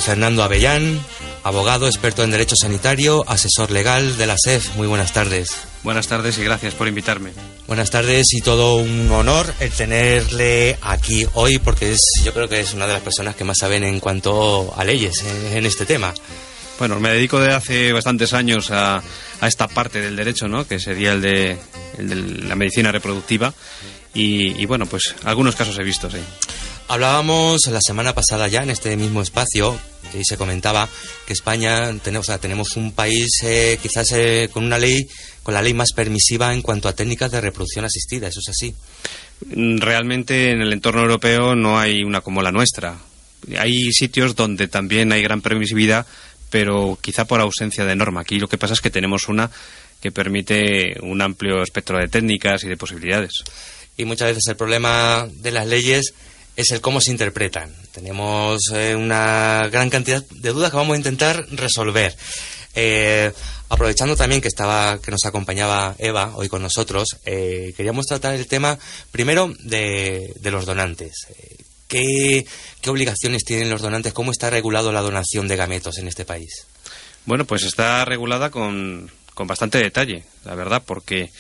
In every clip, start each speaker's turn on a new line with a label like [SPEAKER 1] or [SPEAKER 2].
[SPEAKER 1] Fernando Avellán, abogado, experto en derecho sanitario, asesor legal de la SEF. Muy buenas tardes.
[SPEAKER 2] Buenas tardes y gracias por invitarme.
[SPEAKER 1] Buenas tardes y todo un honor el tenerle aquí hoy, porque yo creo que es una de las personas que más saben en cuanto a leyes en este tema.
[SPEAKER 2] Bueno, me dedico desde hace bastantes años a esta parte del derecho, ¿no? Que sería el de la medicina reproductiva y bueno, pues algunos casos he visto, sí.
[SPEAKER 1] Hablábamos la semana pasada ya en este mismo espacio y se comentaba que España tenemos un país quizás con la ley más permisiva en cuanto a técnicas de reproducción asistida. ¿Eso es así?
[SPEAKER 2] Realmente en el entorno europeo no hay una como la nuestra. Hay sitios donde también hay gran permisividad, pero quizá por ausencia de norma. Aquí lo que pasa es que tenemos una que permite un amplio espectro de técnicas y de posibilidades.
[SPEAKER 1] Y muchas veces el problema de las leyes es el cómo se interpretan. Tenemos una gran cantidad de dudas que vamos a intentar resolver. Aprovechando también que nos acompañaba Eva hoy con nosotros, queríamos tratar el tema primero de los donantes. ¿Qué obligaciones tienen los donantes? ¿Cómo está regulado la donación de gametos en este país? Bueno,
[SPEAKER 2] pues está regulada con bastante detalle, la verdad, porque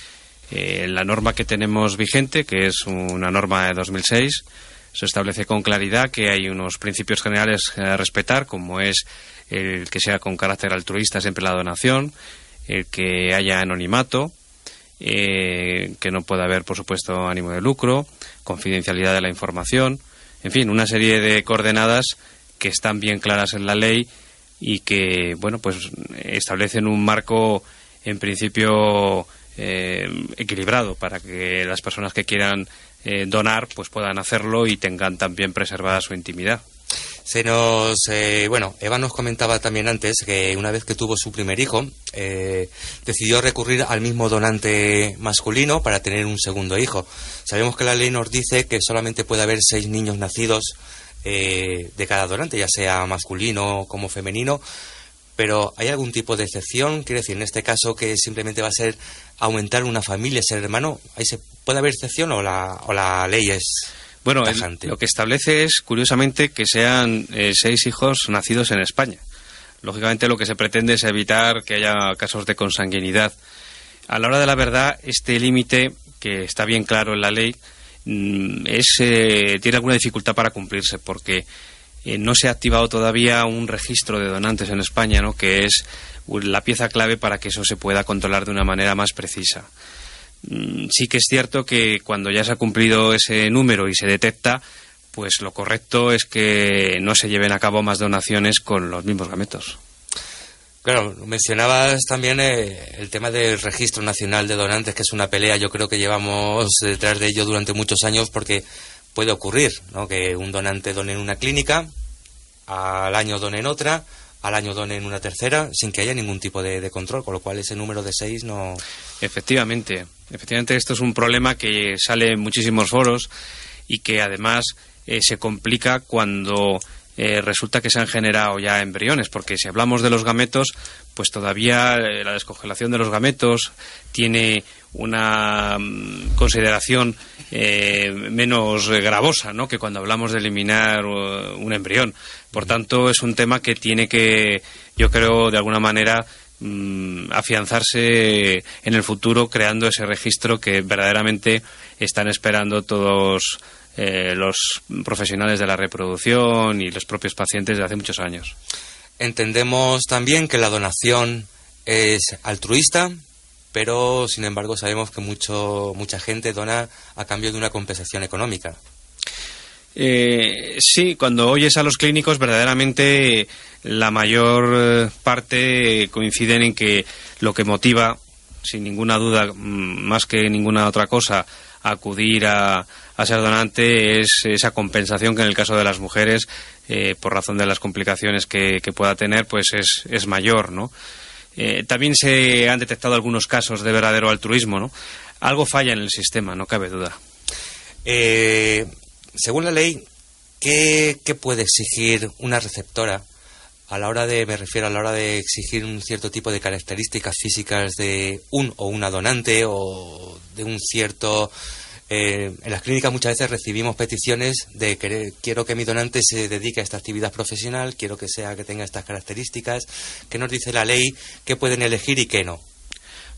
[SPEAKER 2] la norma que tenemos vigente, que es una norma de 2006, se establece con claridad que hay unos principios generales a respetar, como es el que sea con carácter altruista siempre la donación, el que haya anonimato, que no pueda haber, por supuesto, ánimo de lucro, confidencialidad de la información, en fin, una serie de coordenadas que están bien claras en la ley y que, bueno, pues establecen un marco, en principio, equilibrado para que las personas que quieran donar pues puedan hacerlo y tengan también preservada su intimidad.
[SPEAKER 1] Eva nos comentaba también antes que una vez que tuvo su primer hijo, decidió recurrir al mismo donante masculino para tener un segundo hijo. Sabemos que la ley nos dice que solamente puede haber 6 niños nacidos de cada donante, ya sea masculino como femenino, pero ¿hay algún tipo de excepción? Quiere decir, en este caso, que simplemente va a ser aumentar una familia, ser hermano, ¿puede haber excepción o la ley es...?
[SPEAKER 2] Bueno, lo que establece es, curiosamente, que sean 6 hijos nacidos en España. Lógicamente, lo que se pretende es evitar que haya casos de consanguinidad. A la hora de la verdad, este límite, que está bien claro en la ley, tiene alguna dificultad para cumplirse, porque no se ha activado todavía un registro de donantes en España, ¿no?, que es la pieza clave para que eso se pueda controlar de una manera más precisa. Sí que es cierto que cuando ya se ha cumplido ese número y se detecta, pues lo correcto es que no se lleven a cabo más donaciones con los mismos gametos.
[SPEAKER 1] Claro, mencionabas también el tema del Registro Nacional de Donantes, que es una pelea, yo creo que llevamos detrás de ello durante muchos años, porque puede ocurrir, ¿no?, que un donante done en una clínica, al año done en otra, al año done en una tercera, sin que haya ningún tipo de control, con lo cual ese número de 6 no...
[SPEAKER 2] Efectivamente, esto es un problema que sale en muchísimos foros y que además se complica cuando resulta que se han generado ya embriones, porque si hablamos de los gametos, pues todavía la descongelación de los gametos tiene una consideración menos gravosa, ¿no?, que cuando hablamos de eliminar un embrión. Por tanto, es un tema que tiene que, yo creo, de alguna manera afianzarse en el futuro, creando ese registro que verdaderamente están esperando todos los profesionales de la reproducción y los propios pacientes de hace muchos años.
[SPEAKER 1] Entendemos también que la donación es altruista, pero sin embargo sabemos que mucha gente dona a cambio de una compensación económica.
[SPEAKER 2] Sí, cuando oyes a los clínicos, verdaderamente la mayor parte coinciden en que lo que motiva, sin ninguna duda, más que ninguna otra cosa, a acudir a ser donante es esa compensación que en el caso de las mujeres, por razón de las complicaciones que pueda tener, pues es mayor, ¿no? También se han detectado algunos casos de verdadero altruismo, ¿no? Algo falla en el sistema, no cabe duda.
[SPEAKER 1] Según la ley, ¿qué puede exigir una receptora a la hora de exigir un cierto tipo de características físicas de un o una donante, o de un cierto En las clínicas muchas veces recibimos peticiones de que quiero que mi donante se dedique a esta actividad profesional, quiero que tenga estas características. ¿Qué nos dice la ley? ¿Qué pueden elegir y qué no?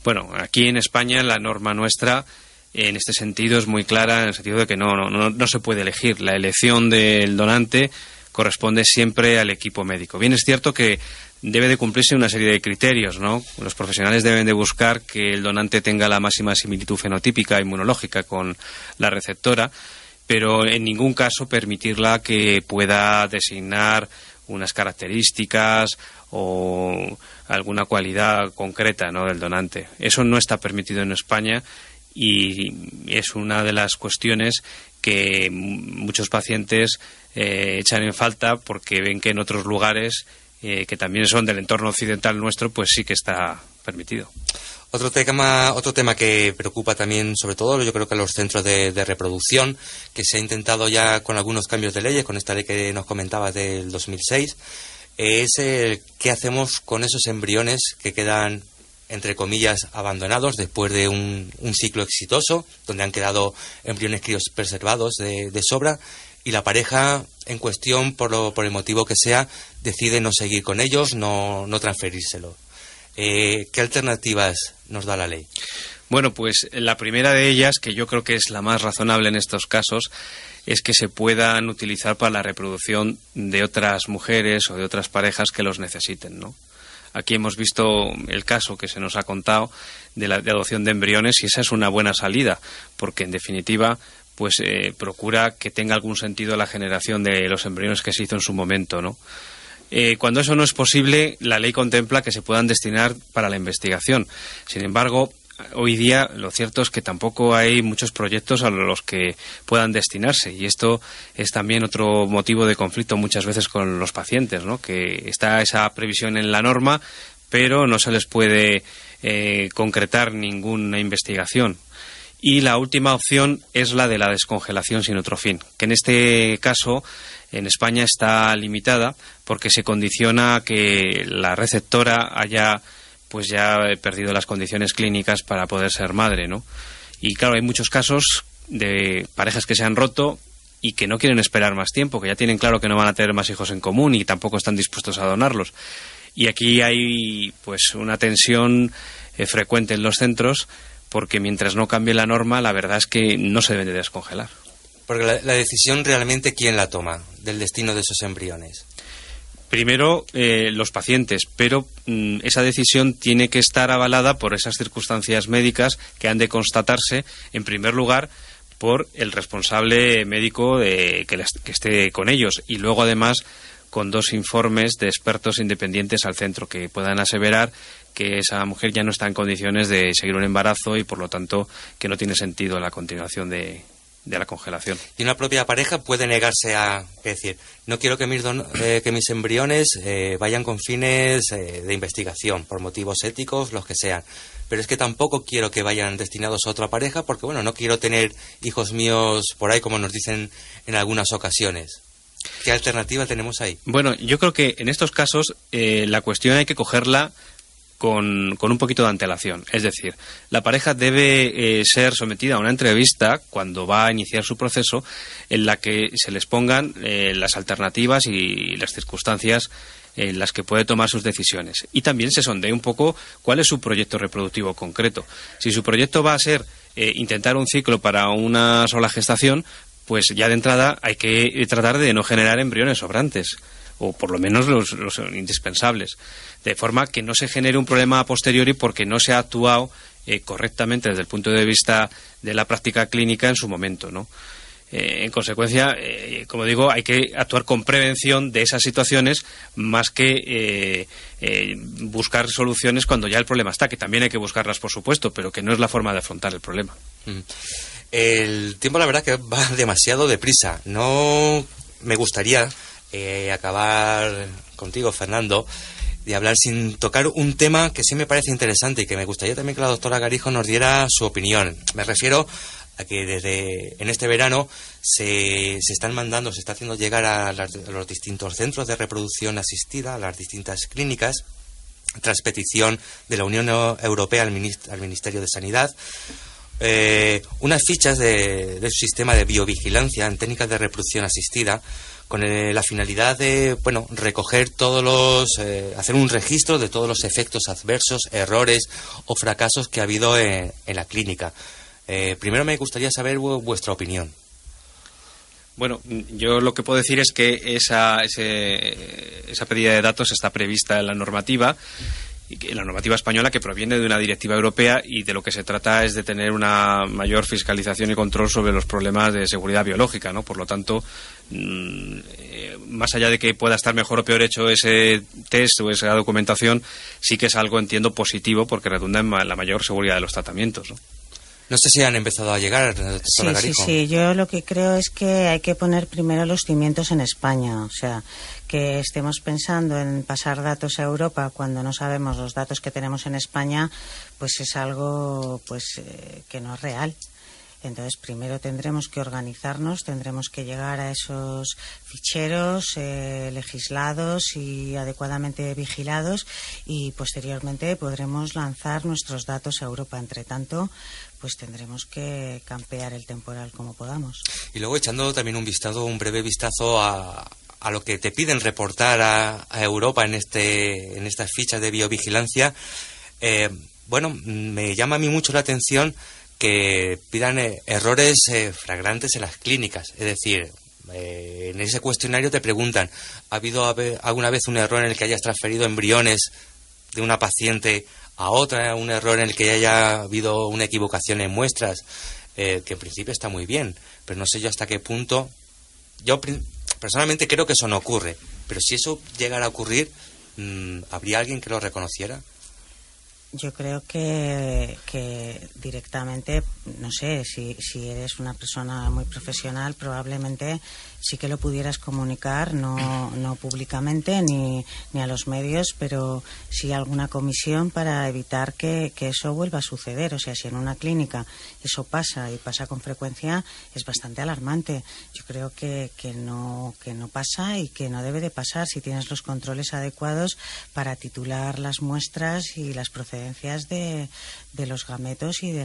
[SPEAKER 2] Bueno, aquí en España la norma nuestra en este sentido es muy clara, en el sentido de que no se puede elegir. La elección del donante corresponde siempre al equipo médico. Bien, es cierto que debe de cumplirse una serie de criterios, ¿no? Los profesionales deben de buscar que el donante tenga la máxima similitud fenotípica, inmunológica con la receptora, pero en ningún caso permitirla que pueda designar unas características o alguna cualidad concreta, ¿no?, del donante. Eso no está permitido en España y es una de las cuestiones que muchos pacientes echan en falta porque ven que en otros lugares que también son del entorno occidental nuestro, pues sí que está permitido.
[SPEAKER 1] Otro tema que preocupa también, sobre todo, yo creo que a los centros de reproducción, que se ha intentado ya con algunos cambios de leyes, con esta ley que nos comentabas del 2006, es qué hacemos con esos embriones que quedan, entre comillas, abandonados después de un ciclo exitoso, donde han quedado embriones criopreservados de sobra, y la pareja en cuestión, por el motivo que sea, decide no seguir con ellos, no transferírselo. ¿Qué alternativas nos da la ley?
[SPEAKER 2] Bueno, pues la primera de ellas, que yo creo que es la más razonable en estos casos, es que se puedan utilizar para la reproducción de otras mujeres o de otras parejas que los necesiten, ¿no? Aquí hemos visto el caso que se nos ha contado de adopción de embriones y esa es una buena salida, porque en definitiva pues procura que tenga algún sentido la generación de los embriones que se hizo en su momento, ¿no? Cuando eso no es posible, la ley contempla que se puedan destinar para la investigación. Sin embargo, hoy día lo cierto es que tampoco hay muchos proyectos a los que puedan destinarse y esto es también otro motivo de conflicto muchas veces con los pacientes, ¿no? Que está esa previsión en la norma, pero no se les puede concretar ninguna investigación. Y la última opción es la de la descongelación sin otro fin, que en este caso en España está limitada porque se condiciona a que la receptora haya pues ya perdido las condiciones clínicas para poder ser madre, ¿no? Y claro, hay muchos casos de parejas que se han roto y que no quieren esperar más tiempo, que ya tienen claro que no van a tener más hijos en común y tampoco están dispuestos a donarlos. Y aquí hay pues una tensión frecuente en los centros porque mientras no cambie la norma, la verdad es que no se deben de descongelar.
[SPEAKER 1] Porque la decisión realmente, ¿quién la toma del destino de esos embriones?
[SPEAKER 2] Primero, los pacientes, pero esa decisión tiene que estar avalada por esas circunstancias médicas que han de constatarse, en primer lugar, por el responsable médico que esté con ellos y luego, además, con 2 informes de expertos independientes al centro que puedan aseverar que esa mujer ya no está en condiciones de seguir un embarazo y, por lo tanto, que no tiene sentido la continuación de la congelación.
[SPEAKER 1] Y una propia pareja puede negarse a decir, no quiero que mis embriones vayan con fines de investigación, por motivos éticos, los que sean. Pero es que tampoco quiero que vayan destinados a otra pareja porque, bueno, no quiero tener hijos míos por ahí, como nos dicen en algunas ocasiones. ¿Qué alternativa tenemos ahí?
[SPEAKER 2] Bueno, yo creo que en estos casos la cuestión hay que cogerla con un poquito de antelación. Es decir, la pareja debe ser sometida a una entrevista cuando va a iniciar su proceso en la que se les pongan las alternativas y las circunstancias en las que puede tomar sus decisiones. Y también se sondee un poco cuál es su proyecto reproductivo concreto. Si su proyecto va a ser intentar un ciclo para una sola gestación, pues ya de entrada hay que tratar de no generar embriones sobrantes, o por lo menos los indispensables, de forma que no se genere un problema a posteriori porque no se ha actuado correctamente desde el punto de vista de la práctica clínica en su momento, ¿no? En consecuencia, como digo, hay que actuar con prevención de esas situaciones más que buscar soluciones cuando ya el problema está, que también hay que buscarlas, por supuesto, pero que no es la forma de afrontar el problema.
[SPEAKER 1] El tiempo, la verdad, que va demasiado deprisa. No me gustaría acabar contigo, Fernando, de hablar sin tocar un tema que sí me parece interesante y que me gustaría también que la doctora Garijo nos diera su opinión. Me refiero a que en este verano se está haciendo llegar a los distintos centros de reproducción asistida, a las distintas clínicas, tras petición de la Unión Europea al Ministerio de Sanidad, unas fichas del sistema de biovigilancia en técnicas de reproducción asistida con la finalidad de, bueno, recoger hacer un registro de todos los efectos adversos, errores o fracasos que ha habido en la clínica. Primero me gustaría saber vuestra opinión.
[SPEAKER 2] Bueno, yo lo que puedo decir es que esa pedida de datos está prevista en la normativa española, que proviene de una directiva europea, y de lo que se trata es de tener una mayor fiscalización y control sobre los problemas de seguridad biológica, ¿no? Por lo tanto, más allá de que pueda estar mejor o peor hecho ese test o esa documentación, sí que es algo, entiendo, positivo, porque redunda en la mayor seguridad de los tratamientos, ¿no?
[SPEAKER 1] No sé si han empezado a llegar, doctora Garijo.
[SPEAKER 3] Sí. Yo lo que creo es que hay que poner primero los cimientos en España. O sea, que estemos pensando en pasar datos a Europa cuando no sabemos los datos que tenemos en España, pues es algo que no es real. Entonces, primero tendremos que organizarnos, tendremos que llegar a esos ficheros legislados y adecuadamente vigilados, y posteriormente podremos lanzar nuestros datos a Europa. Entre tanto, pues tendremos que campear el temporal como podamos.
[SPEAKER 1] Y luego, echando también un breve vistazo a lo que te piden reportar a Europa en estas fichas de biovigilancia, bueno, me llama a mí mucho la atención que pidan errores flagrantes en las clínicas. Es decir, en ese cuestionario te preguntan: ¿ha habido alguna vez un error en el que hayas transferido embriones de una paciente a otra? ¿Un error en el que haya habido una equivocación en muestras? Que en principio está muy bien, pero no sé yo hasta qué punto. Yo personalmente creo que eso no ocurre, pero si eso llegara a ocurrir, ¿habría alguien que lo reconociera?
[SPEAKER 3] Yo creo que directamente, no sé, si eres una persona muy profesional, probablemente sí que lo pudieras comunicar, no públicamente ni a los medios, pero sí a alguna comisión para evitar que eso vuelva a suceder. O sea, si en una clínica eso pasa, y pasa con frecuencia, es bastante alarmante. Yo creo que no pasa y que no debe de pasar si tienes los controles adecuados para titular las muestras y las procedencias de los gametos y de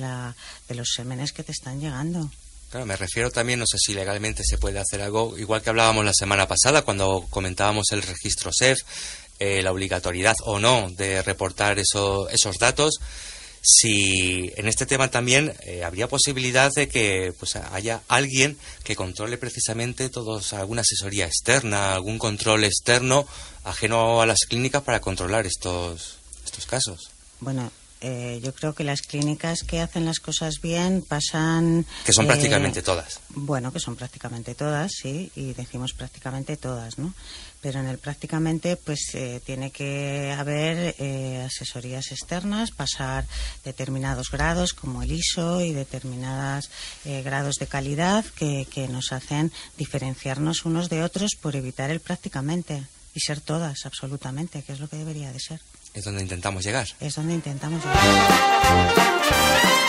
[SPEAKER 3] los sémenes que te están llegando.
[SPEAKER 1] Claro, me refiero también, no sé si legalmente se puede hacer algo, igual que hablábamos la semana pasada cuando comentábamos el registro SEF, la obligatoriedad o no de reportar esos datos. Si en este tema también habría posibilidad de que pues haya alguien que controle precisamente alguna asesoría externa, algún control externo ajeno a las clínicas para controlar estos casos.
[SPEAKER 3] Bueno, yo creo que las clínicas que hacen las cosas bien pasan...
[SPEAKER 1] Que son prácticamente todas.
[SPEAKER 3] Bueno, que son prácticamente todas, sí, y decimos prácticamente todas, ¿no? Pero en el prácticamente, pues tiene que haber asesorías externas, pasar determinados grados como el ISO y determinados grados de calidad que nos hacen diferenciarnos unos de otros por evitar el prácticamente y ser todas, absolutamente, que es lo que debería de ser.
[SPEAKER 1] Es donde intentamos llegar.
[SPEAKER 3] Es donde intentamos llegar.